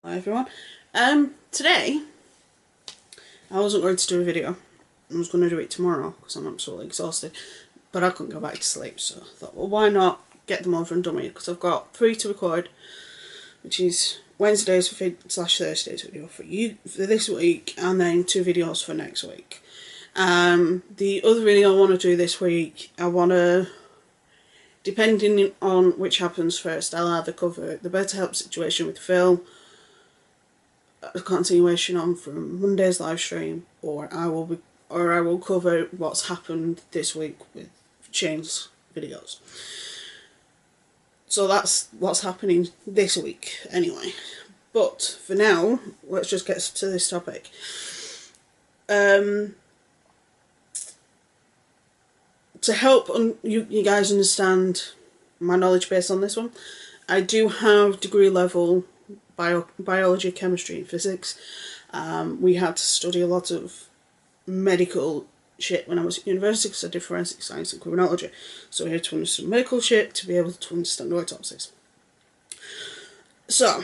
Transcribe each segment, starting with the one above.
Hi everyone. Today I wasn't going to do a video. I was going to do it tomorrow because I'm absolutely exhausted, but I couldn't go back to sleep, so I thought, well, why not get them over and done with, because I've got 3 to record, which is Wednesdays for Thursdays video for you for this week, and then 2 videos for next week. The other video I want to do this week, I want to, depending on which happens first, I'll either cover the BetterHelp situation with Phil, a continuation on from Monday's live stream, or I will cover what's happened this week with Shane's videos. So that's what's happening this week anyway. But for now, let's just get to this topic. To help you guys understand my knowledge base on this one, I do have degree level biology, chemistry and physics. We had to study a lot of medical shit when I was at university because I did forensic science and criminology. So we had to understand medical shit to be able to understand autopsies. So,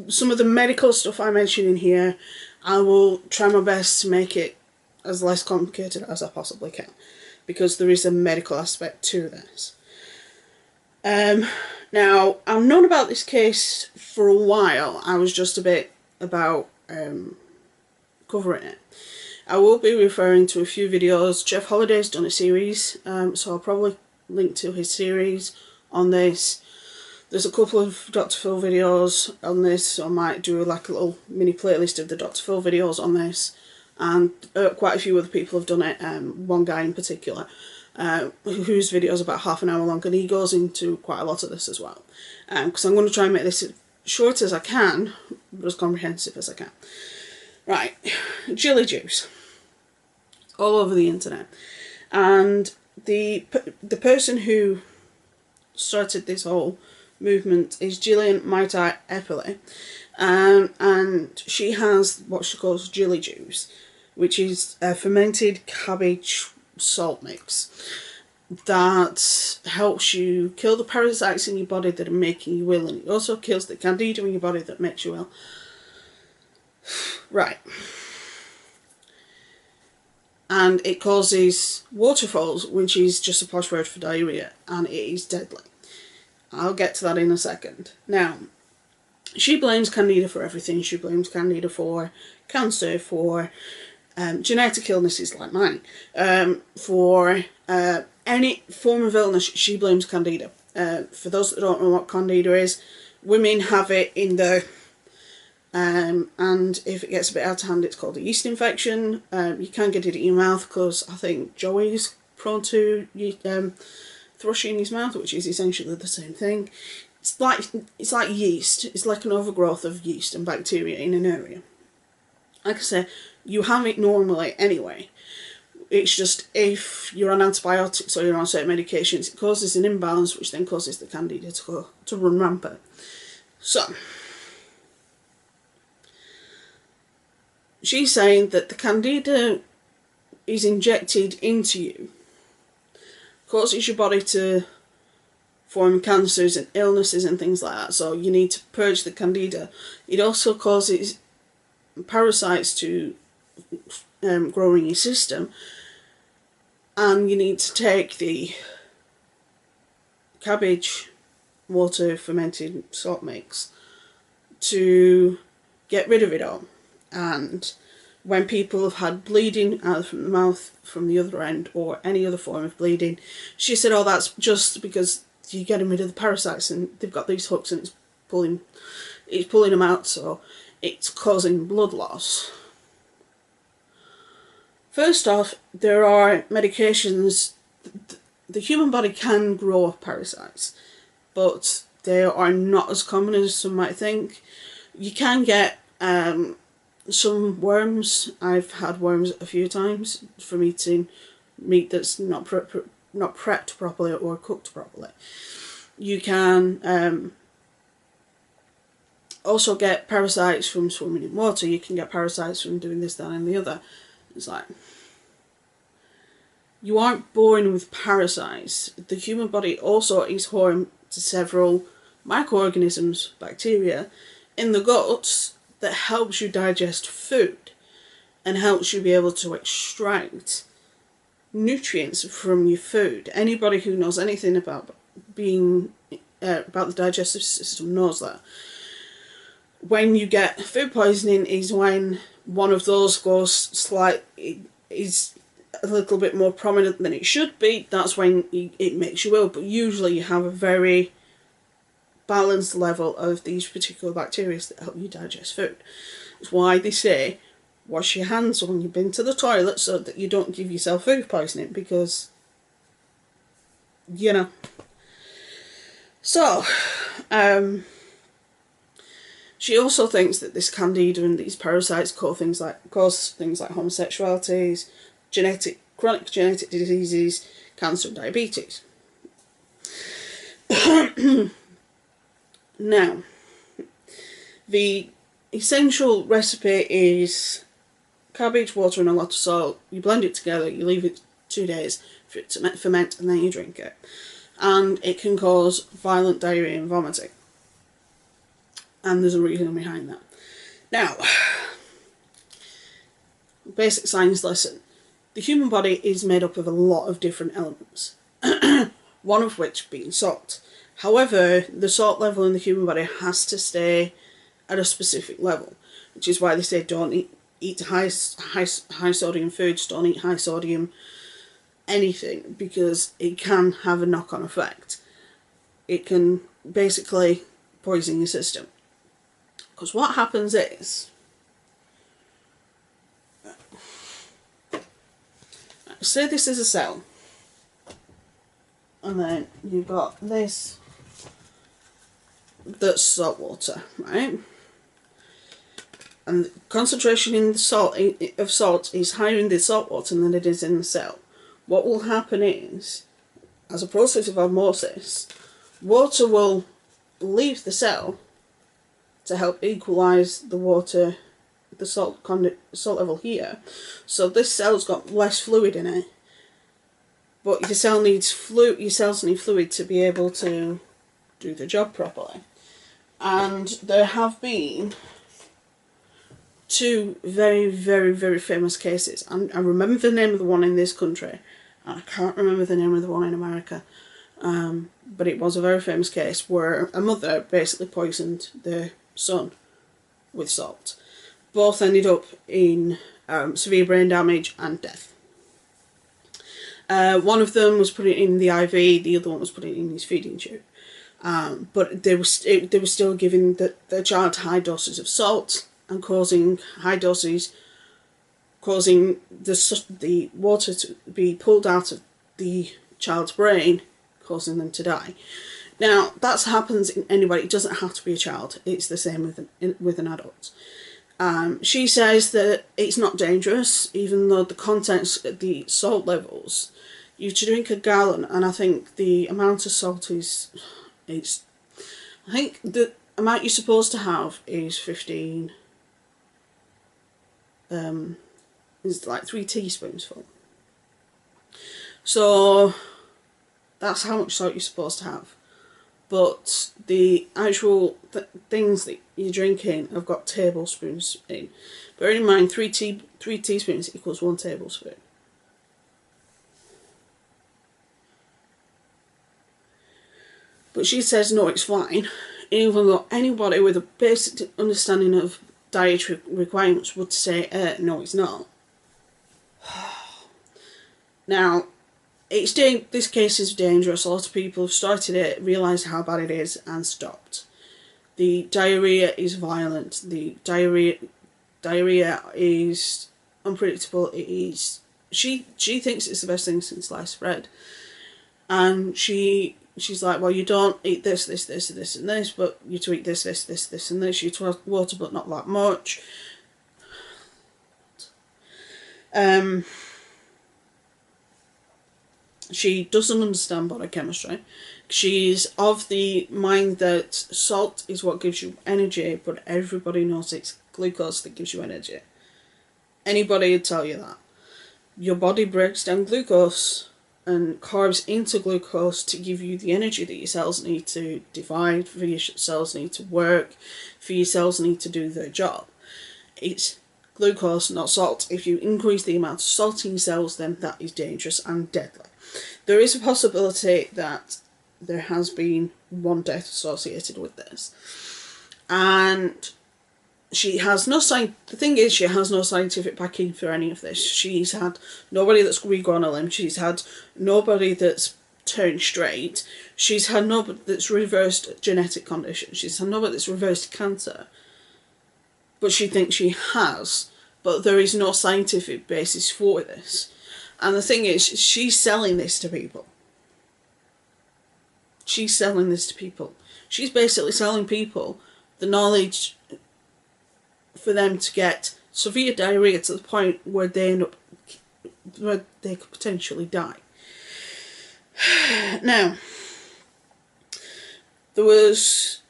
some of the medical stuff I mention in here, I will try my best to make it as less complicated as I possibly can, because there is a medical aspect to this. Now, I've known about this case for a while. I was just a bit about covering it. I will be referring to a few videos. Jeff Holliday's done a series, so I'll probably link to his series on this. There's a couple of Dr. Phil videos on this, so I might do like a little mini playlist of the Dr. Phil videos on this. And quite a few other people have done it, one guy in particular, whose video is about half an hour long, and he goes into quite a lot of this as well. Because I'm going to try and make this as short as I can, but as comprehensive as I can. Right, Jilly Juice, all over the internet, and the person who started this whole movement is Jillian Epperly, and she has what she calls Jilly Juice, which is a fermented cabbage salt mix that helps you kill the parasites in your body that are making you ill, and it also kills the candida in your body that makes you ill. Right. And it causes waterfalls, which is just a posh word for diarrhea, and it is deadly. I'll get to that in a second. Now, she blames candida for everything. She blames candida for cancer, for genetic illnesses like mine, for any form of illness. She blames candida. For those that don't know what candida is, women have it in the and if it gets a bit out of hand, it's called a yeast infection. You can get it in your mouth, because I think Joey's prone to thrush in his mouth, which is essentially the same thing. It's like yeast. It's like an overgrowth of yeast and bacteria in an area. Like I say, you have it normally anyway. It's just if you're on antibiotics or you're on certain medications, it causes an imbalance, which then causes the candida to run rampant. So, she's saying that the candida is injected into you, causes your body to form cancers and illnesses and things like that, so you need to purge the candida. It also causes parasites to grow in your system, and you need to take the cabbage water fermented salt mix to get rid of it all. And when people have had bleeding either from the mouth, from the other end, or any other form of bleeding, she said, oh, that's just because you're getting rid of the parasites and they've got these hooks and it's pulling them out, so it's causing blood loss. First off, there are medications. The human body can grow parasites, but they are not as common as some might think. You can get some worms. I've had worms a few times from eating meat that's not prepped properly or cooked properly. You can also get parasites from swimming in water. You can get parasites from doing this, that and the other. It's like, you aren't born with parasites. The human body also is home to several microorganisms, bacteria, in the gut that helps you digest food and helps you be able to extract nutrients from your food. Anybody who knows anything about about the digestive system knows that when you get food poisoning is when one of those is a little bit more prominent than it should be. That's when it makes you ill, but usually you have a very balanced level of these particular bacteria that help you digest food. That's why they say wash your hands when you've been to the toilet so that you don't give yourself food poisoning, because, you know. So, she also thinks that this candida and these parasites cause things like homosexualities, chronic genetic diseases, cancer and diabetes. Now, the essential recipe is cabbage, water and a lot of salt. You blend it together, you leave it 2 days for it to ferment, and then you drink it. And it can cause violent diarrhea and vomiting. And there's a reason behind that. Now, basic science lesson. The human body is made up of a lot of different elements, one of which being salt. However, the salt level in the human body has to stay at a specific level, which is why they say don't eat high sodium foods, don't eat high sodium anything, because it can have a knock-on effect. It can basically poison your system. Because what happens is, say this is a cell, and then you've got this that's salt water, right? And the concentration in the of salt is higher in the salt water than it is in the cell. What will happen is, as a process of osmosis, water will leave the cell to help equalise the water, the salt level here. So this cell's got less fluid in it, but your cells need fluid to be able to do the job properly. And there have been 2 very, very, very famous cases. I remember the name of the one in this country, and I can't remember the name of the one in America. But it was a very famous case where a mother basically poisoned their son with salt. Both ended up in severe brain damage and death. One of them was put in the IV, the other one was put in his feeding tube. But they were still giving the child high doses of salt and causing the water to be pulled out of the child's brain, causing them to die. Now, that happens in anybody. It doesn't have to be a child. It's the same with an adult. She says that it's not dangerous, even though the contents, the salt levels, you to drink a gallon, and I think the amount of salt I think the amount you're supposed to have is 15, is like 3 teaspoons full. So that's how much salt you're supposed to have. But the actual things that you're drinking have got tablespoons in. Bearing in mind, 3 teaspoons equals 1 tablespoon. But she says no, it's fine, even though anybody with a basic understanding of dietary requirements would say, no, it's not. Now, this case is dangerous. A lot of people have started it, realised how bad it is, and stopped. The diarrhea is violent. The diarrhea is unpredictable. It is. She thinks it's the best thing since sliced bread, and she's like, well, you don't eat this, and this, but you to eat this, and this. You to water, but not that much. She doesn't understand body chemistry. She's of the mind that salt is what gives you energy, but everybody knows it's glucose that gives you energy. Anybody would tell you that. Your body breaks down glucose and carbs into glucose to give you the energy that your cells need to divide, for your cells need to work, for your cells need to do their job. It's glucose, not salt. If you increase the amount of salt in your cells, then that is dangerous and deadly. There is a possibility that there has been one death associated with this. And she has no the thing is, she has no scientific backing for any of this. She's had nobody that's regrown a limb. She's had nobody that's turned straight. She's had nobody that's reversed genetic conditions. She's had nobody that's reversed cancer. But she thinks she has. But there is no scientific basis for this. And the thing is, she's selling this to people. She's selling this to people. She's basically selling people the knowledge for them to get severe diarrhea to the point where they could potentially die. Now, there was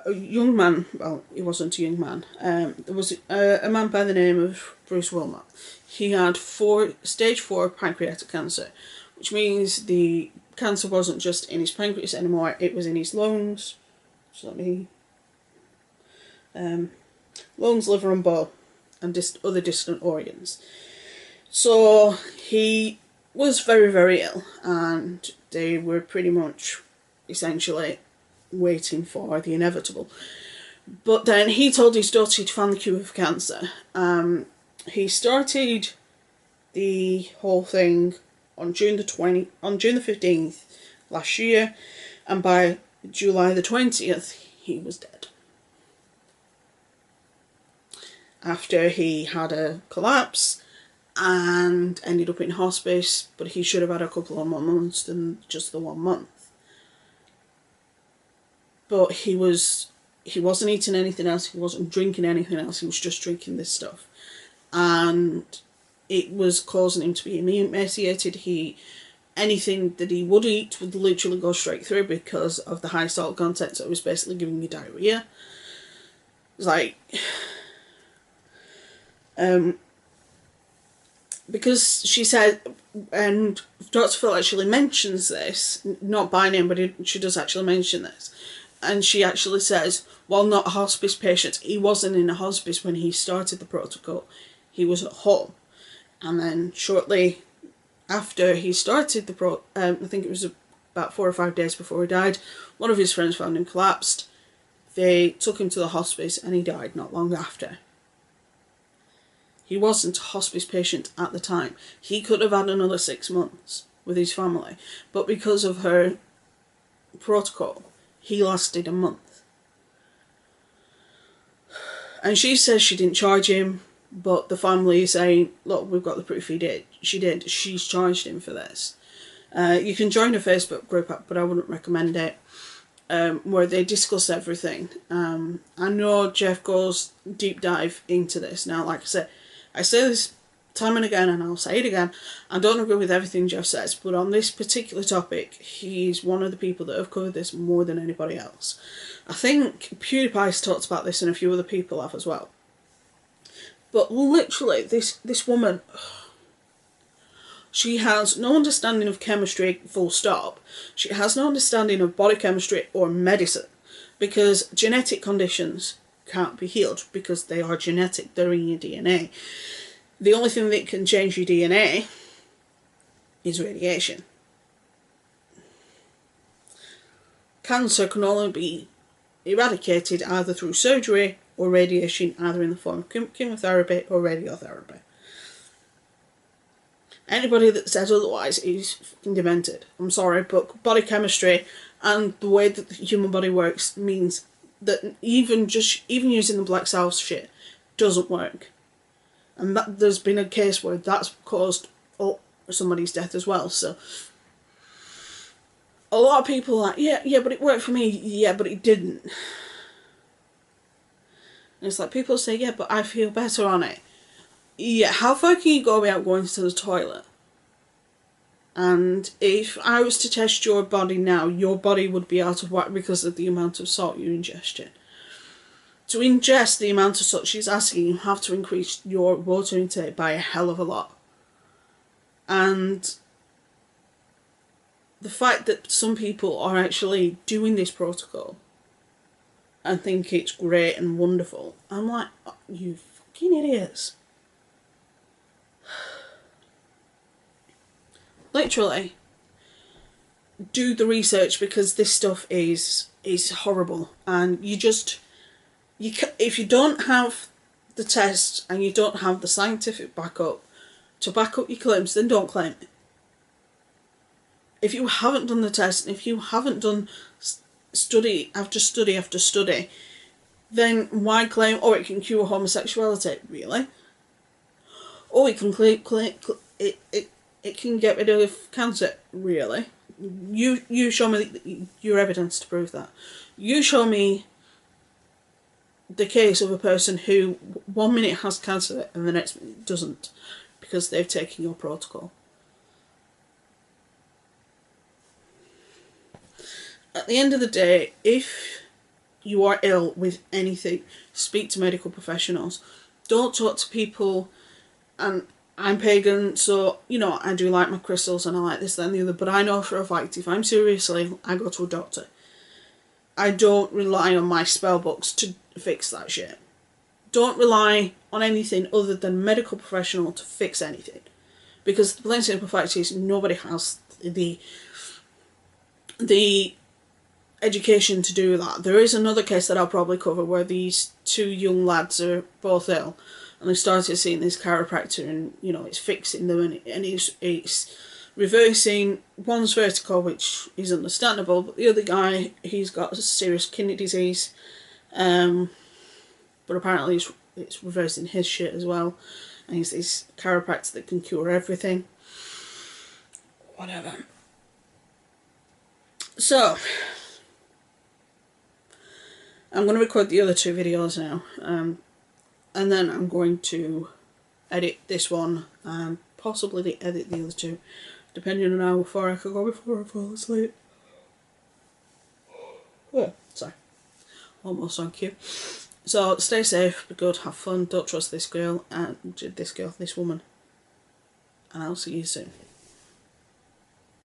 a young man, well, he wasn't a young man, there was a man by the name of Bruce Wilmot. He had stage 4 pancreatic cancer, which means the cancer wasn't just in his pancreas anymore, it was in his lungs. So let me... lungs, liver and bowel, and other distant organs. So he was very, very ill, and they were pretty much essentially waiting for the inevitable. But then he told his daughter to find the cure for cancer. He started the whole thing on June the 15th last year, and by July the 20th he was dead. After he had a collapse and ended up in hospice, but he should have had a couple of more months than just the 1 month. But he wasn't eating anything else, he wasn't drinking anything else, he was just drinking this stuff. And it was causing him to be emaciated. Anything that he would eat would literally go straight through because of the high salt content, so it was basically giving you diarrhea. It was like... because she said, and Dr. Phil actually mentions this, not by name, but she does actually mention this, and she actually says, while not a hospice patient, he wasn't in a hospice when he started the protocol, he was at home. And then shortly after he started the I think it was about 4 or 5 days before he died, one of his friends found him collapsed. They took him to the hospice and he died not long after. He wasn't a hospice patient at the time. He could have had another 6 months with his family, but because of her protocol, he lasted a month. And she says she didn't charge him, but the family is saying, look, we've got the proof he did. She did. She's charged him for this. You can join a Facebook group, but I wouldn't recommend it, where they discuss everything. I know Jeff goes deep dive into this. Now, like I say this time and again, and I'll say it again, I don't agree with everything Jeff says, but on this particular topic, he's one of the people that have covered this more than anybody else. I think PewDiePie's talked about this and a few other people have as well. But literally, this woman, she has no understanding of chemistry, full stop. She has no understanding of body chemistry or medicine, because genetic conditions can't be healed because they are genetic, they're in your DNA. The only thing that can change your DNA is radiation. Cancer can only be eradicated either through surgery or radiation, either in the form of chemotherapy or radiotherapy. Anybody that says otherwise is fucking demented. I'm sorry, but body chemistry and the way that the human body works means that even using the black cells shit doesn't work. And that there's been a case where that's caused somebody's death as well. So a lot of people are like, yeah, but it worked for me. Yeah, but it didn't. And it's like, people say, yeah, but I feel better on it. Yeah, how far can you go without going to the toilet? And if I was to test your body now, your body would be out of whack because of the amount of salt you ingest. To ingest the amount of salt she's asking, you have to increase your water intake by a hell of a lot. And the fact that some people are actually doing this protocol and think it's great and wonderful, I'm like, oh, you fucking idiots. Literally, do the research, because this stuff is horrible, and if you don't have the test and you don't have the scientific backup to back up your claims, then don't claim it. If you haven't done the test, and if you haven't done study after study after study, then why claim, oh, it can cure homosexuality? Really? Oh, it can it can get rid of cancer? Really? You show me your evidence to prove that. You show me the case of a person who 1 minute has cancer and the next minute doesn't, because they've taken your protocol. At the end of the day, if you are ill with anything, speak to medical professionals. Don't talk to people, and I'm pagan, so, you know, I do like my crystals and I like this, that and the other, but I know for a fact if I'm seriously ill, I go to a doctor. I don't rely on my spell books to fix that shit. Don't rely on anything other than a medical professional to fix anything. Because the plain simple fact is, nobody has the education to do that. There is another case that I'll probably cover where these two young lads are both ill, and they started seeing this chiropractor, and, you know, it's fixing them, and it's reversing one's vertigo, which is understandable, but the other guy, he's got a serious kidney disease, but apparently it's reversing his shit as well, and he's this chiropractor that can cure everything. Whatever. So, I'm going to record the other two videos now, and then I'm going to edit this one and possibly edit the other two, depending on how far I can go before I fall asleep. Oh, sorry, almost on cue. So stay safe, be good, have fun, don't trust this woman, and I'll see you soon.